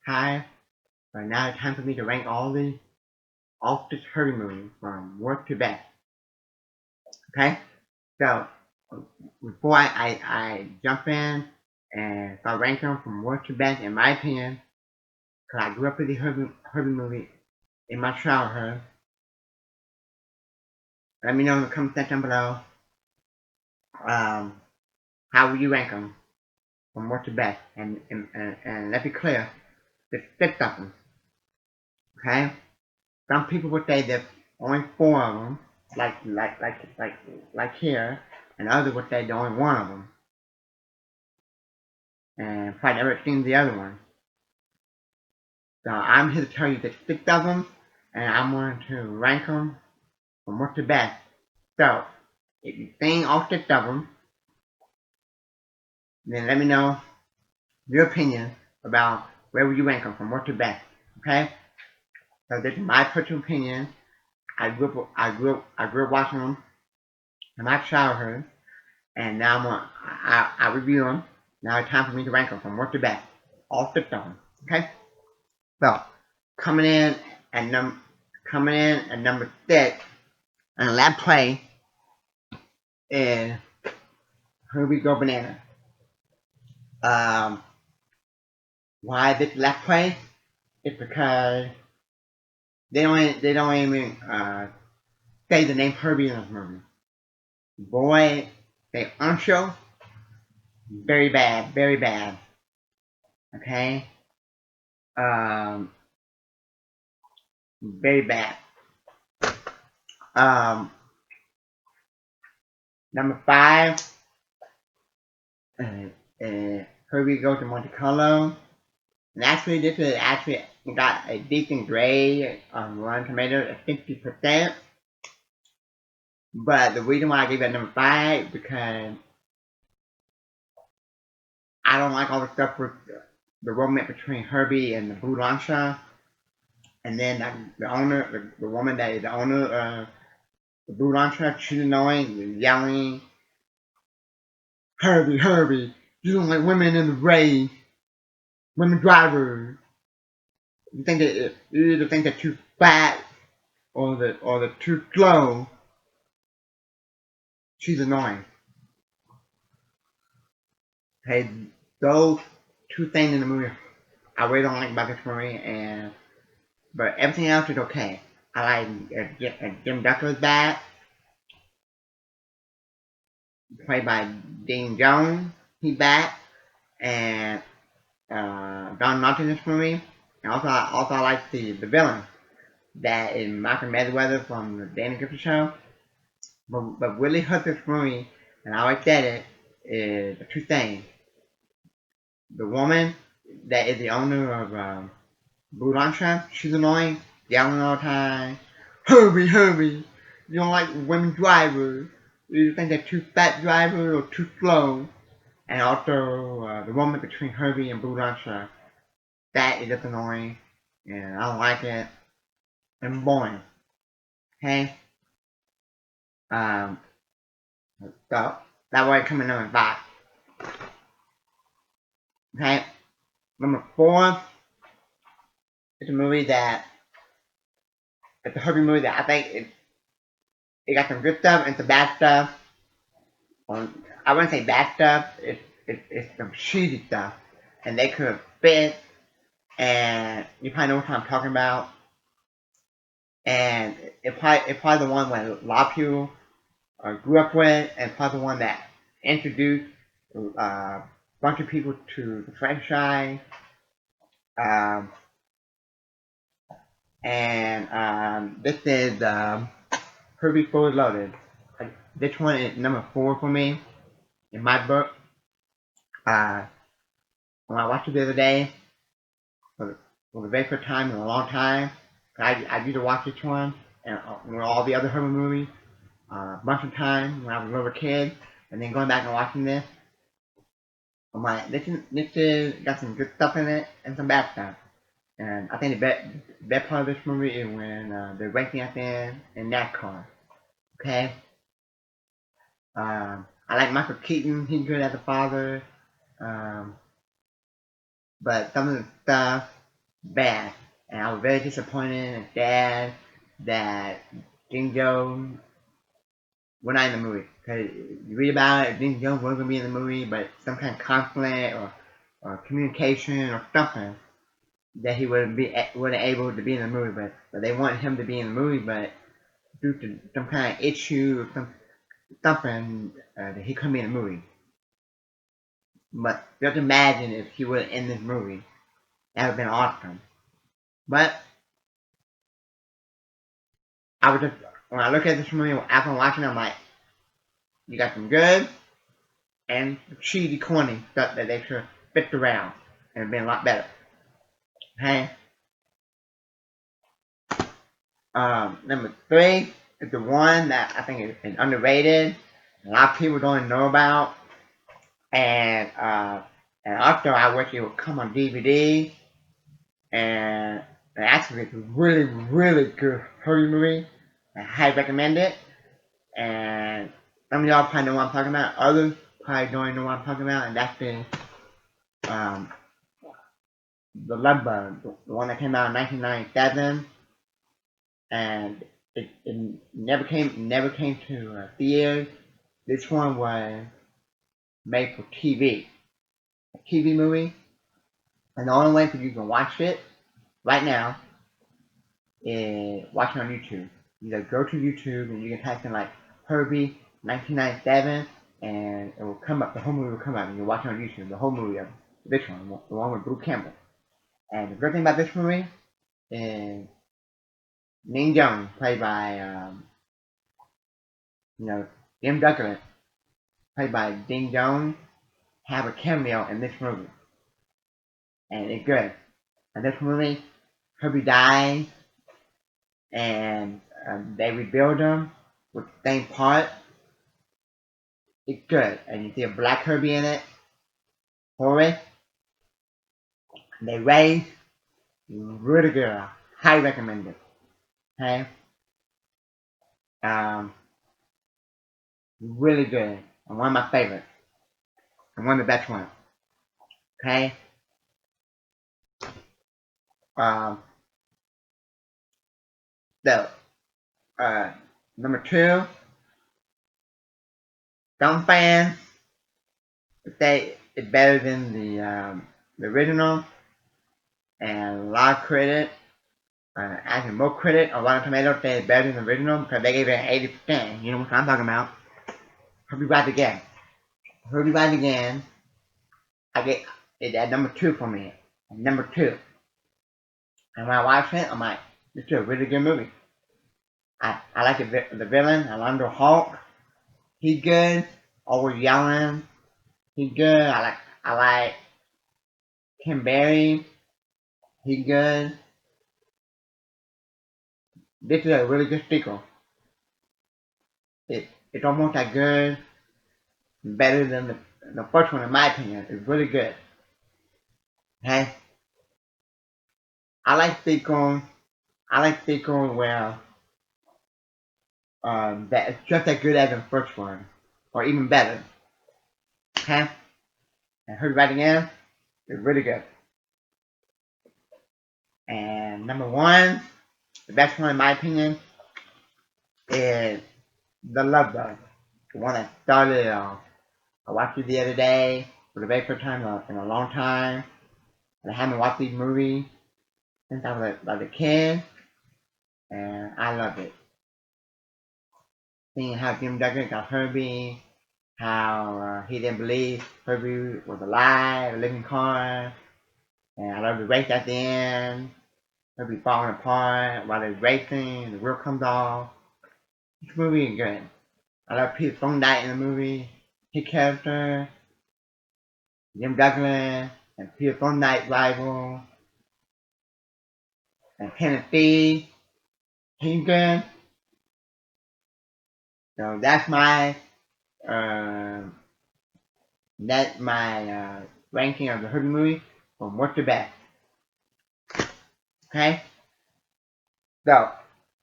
Hi, but now it's time for me to rank all the Herbie movies from worst to best. Okay, so before I jump in and start ranking them from worst to best, in my opinion, because I grew up with the Herbie movie in my childhood. Let me know in the comment section below. Um, how would you rank them from worst to best? And let's be clear, there's six of them. Okay, some people would say there's only four of them, like here, and others would say there's only one of them, and probably never seen the other one. So I'm here to tell you there's six of them, and I'm going to rank them from worst to best. So if you've seen all six of them, then let me know your opinion about where would you rank them from worst to best. Okay? So this is my personal opinion. I grew up watching them in my childhood, and now I review them. Now it's time for me to rank them from worst to best. All six of them. Okay? So coming in at number six, and that play is Herbie Go Banana. Um, why this last play? It's because they don't even say the name Herbie in this movie. Boy, they unshow very bad, very bad. Okay, um, very bad. Um, number five, Herbie goes to Monte Carlo. And actually, this is actually got a decent grade on Rotten Tomatoes at 60%. But the reason why I gave it number five because I don't like all the stuff with the romance between Herbie and the Blue Lancha, and then the owner, the woman that is the owner of the Blue Lancha, she's annoying, yelling, Herbie, Herbie, you don't like women in the race, women drivers. You either think they're too fat or they're too slow. She's annoying. Hey, those two things in the movie I really don't like about this movie, but everything else is okay. I like Jim Ducker's back, played by Dean Jones. He's back, and Don Martin in this movie. And also I like the villain that is Malcolm Merriweather from the Danny Griffith Show. But really hurt this movie, and I always said it, is two things. The woman that is the owner of Blue Launcher, she's annoying, yelling all the time. Herbie, Herbie, you don't like women drivers. You think they're too fat drivers or too slow. And also the woman between Herbie and Blue Launcher, that is just annoying, and I don't like it. And boring. Okay? Um, so that way coming number five. Okay? Number four is a movie that it's a Herbie movie that I think it got some good stuff and some bad stuff. I wouldn't say bad stuff. It's some cheesy stuff, and they could fit. And you probably know what I'm talking about. And it's probably the one where a lot of people grew up with, and probably the one that introduced a bunch of people to the franchise. Um, and this is Herbie Fully Loaded. This one is number four for me in my book. Uh, when I watched it the other day, for the very first time in a long time, I used to watch this one and all the other Herbie movies a bunch of times when I was a little kid, and then going back and watching this, I'm like, this is got some good stuff in it and some bad stuff. And I think the best part of this movie is when they're racing at the end in NASCAR. Okay? I like Michael Keaton. He's good as a father. Um, but some of the stuff bad. And I was very disappointed and sad that Jing Joe were not in the movie. Because you read about it, Jing Joe was going to be in the movie, but some kind of conflict or communication or something that he wasn't able to be in the movie. But they wanted him to be in the movie, but due to some kind of issue or something that he couldn't be in the movie. But just imagine if he was in this movie. That would have been awesome. But I was just, when I look at this movie after watching it, I'm like, you got some good and cheesy, corny stuff that they should have fixed around and been a lot better. Okay? Number three is the one that I think is underrated. A lot of people don't know about. And, uh, and also I wish it would come on DVD. And actually it's a really, really good Herbie movie. I highly recommend it. And some of y'all probably know what I'm talking about. Others probably don't know what I'm talking about. And that's um, the Love Bug, the one that came out in 1997. And it never came to theaters. This one was made for TV, a TV movie. And the only way for you to watch it right now is watch it on YouTube. You just go to YouTube and you can type in like Herbie 1997 and it will come up. The whole movie will come up and you watch it on YouTube. The whole movie of this one, the one with Bruce Campbell. And the great thing about this movie is Ning Jones, played by Jim Douglas, played by Ding Jones, have a cameo in this movie, and it's good. In this movie, Herbie dies, and they rebuild him with the same part. It's good, and you see a black Herbie in it. Horror. They raise really good. I highly recommend it. Okay, um, really good, and one of my favorites, and one of the best ones. Okay, um, so uh, number two, some fans say it's better than the original, and a lot of critics, actually most critics, a lot of tomatoes say it's better than the original because they gave it 80%. You know what I'm talking about? Herbie Rise Again. Herbie Rise Again. I get it at number two for me. Number two. And when I watch it, I'm like, this is a really good movie. I like the villain, Alonzo Hulk. He's good. Always yelling. He's good. I like Kim Berry. He's good. This is a really good sequel. It's almost as good, better than the first one in my opinion. It's really good. Okay? I like sequels. I like sequels where that it's just as good as the first one. Or even better. Okay? And Heard Right Again is really good. And number one, the best one in my opinion, is The Love Bug. The one that started it all. I watched it the other day for the very first time in a long time. And I haven't watched these movies since I was a kid. And I love it. Seeing how Jim Duggan got Herbie, how he didn't believe Herbie was alive, a living car. And I love the race at the end. Herbie falling apart while they're racing, the wheel comes off. This movie is good. I love Peter Thorndike in the movie. His character, Jim Douglas, and Peter Thorndike rival, and Tennessee. He's good. So uh, that's my ranking of the Herbie movie from worst to best. Okay? So,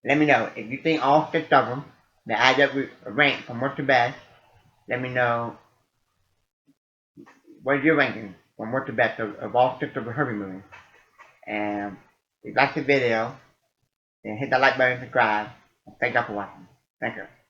let me know if you think all six of them that I just ranked from worst to best. Let me know what is your ranking from worst to best of all six of the Herbie movies. And if you like the video, then hit that like button and subscribe. Thank y'all for watching. Thank you.